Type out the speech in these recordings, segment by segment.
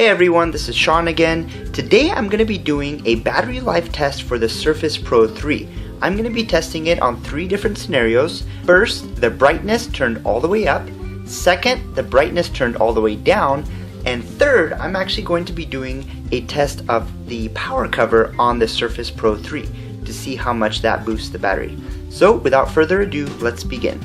Hey everyone, this is Sean again. Today I'm going to be doing a battery life test for the Surface Pro 3. I'm going to be testing it on 3 different scenarios. First, the brightness turned all the way up. Second, the brightness turned all the way down. And third, I'm actually going to be doing a test of the power cover on the Surface Pro 3 to see how much that boosts the battery. So without further ado, let's begin.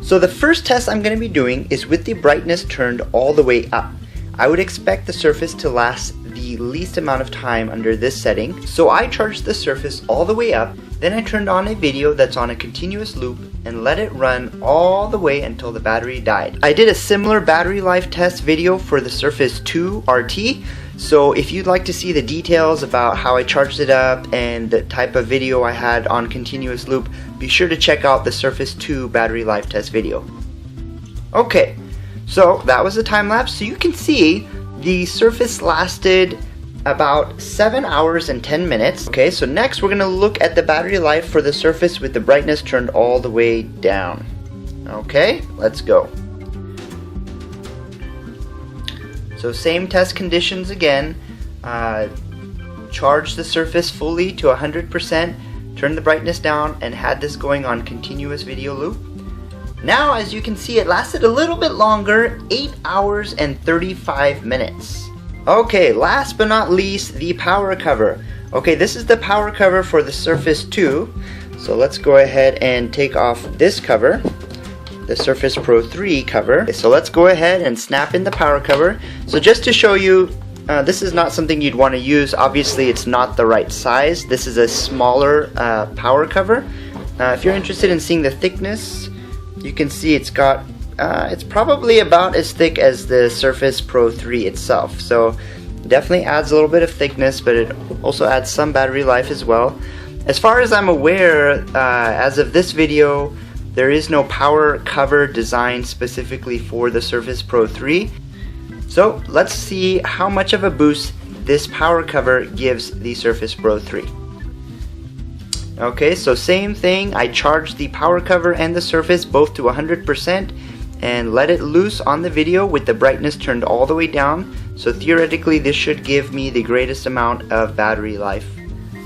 So the first test I'm going to be doing is with the brightness turned all the way up. I would expect the Surface to last the least amount of time under this setting, so I charged the Surface all the way up, then I turned on a video that's on a continuous loop and let it run all the way until the battery died. I did a similar battery life test video for the Surface 2 RT, so if you'd like to see the details about how I charged it up and the type of video I had on continuous loop, be sure to check out the Surface 2 battery life test video. Okay. So that was a time lapse. So you can see the Surface lasted about 7 hours and 10 minutes. Okay, so next we're going to look at the battery life for the Surface with the brightness turned all the way down. Okay, let's go. So same test conditions again. Charge the Surface fully to 100%, turn the brightness down, and had this going on continuous video loop. Now, as you can see, it lasted a little bit longer, 8 hours and 35 minutes. Okay, last but not least, the power cover. Okay, this is the power cover for the Surface 2. So let's go ahead and take off this cover, the Surface Pro 3 cover. Okay, so let's go ahead and snap in the power cover. So just to show you, this is not something you'd want to use. Obviously, it's not the right size. This is a smaller power cover. If you're interested in seeing the thickness, you can see it's got, it's probably about as thick as the Surface Pro 3 itself. So definitely adds a little bit of thickness, but it also adds some battery life as well. As far as I'm aware, as of this video, there is no power cover designed specifically for the Surface Pro 3. So let's see how much of a boost this power cover gives the Surface Pro 3. Okay, so same thing, I charged the power cover and the Surface both to 100% and let it loose on the video with the brightness turned all the way down. So theoretically this should give me the greatest amount of battery life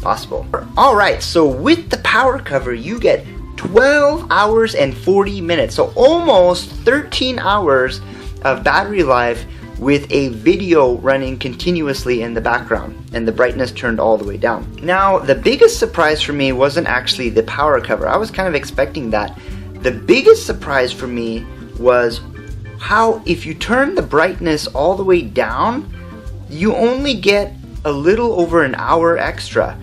possible. Alright, so with the power cover you get 12 hours and 40 minutes, so almost 13 hours of battery life with a video running continuously in the background and the brightness turned all the way down. Now, the biggest surprise for me wasn't actually the power cover. I was kind of expecting that. The biggest surprise for me was how if you turn the brightness all the way down, you only get a little over an hour extra.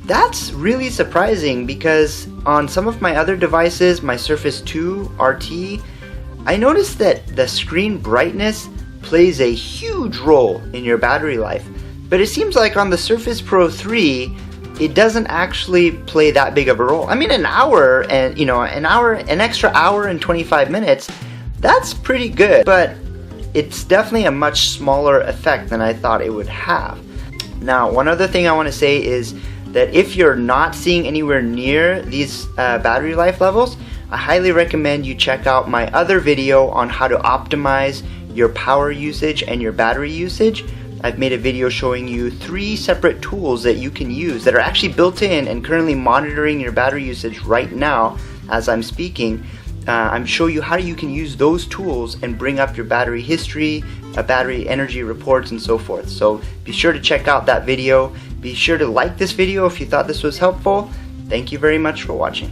That's really surprising because on some of my other devices, my Surface 2 RT, I noticed that the screen brightness plays a huge role in your battery life, but it seems like on the Surface Pro 3 it doesn't actually play that big of a role. I mean, an hour and an extra hour and 25 minutes, that's pretty good, but it's definitely a much smaller effect than I thought it would have. Now, one other thing I want to say is that if you're not seeing anywhere near these battery life levels, I highly recommend you check out my other video on how to optimize your power usage and your battery usage. I've made a video showing you 3 separate tools that you can use that are actually built in and currently monitoring your battery usage right now as I'm speaking. I'm showing you how you can use those tools and bring up your battery history, battery energy reports, and so forth. So be sure to check out that video. Be sure to like this video if you thought this was helpful. Thank you very much for watching.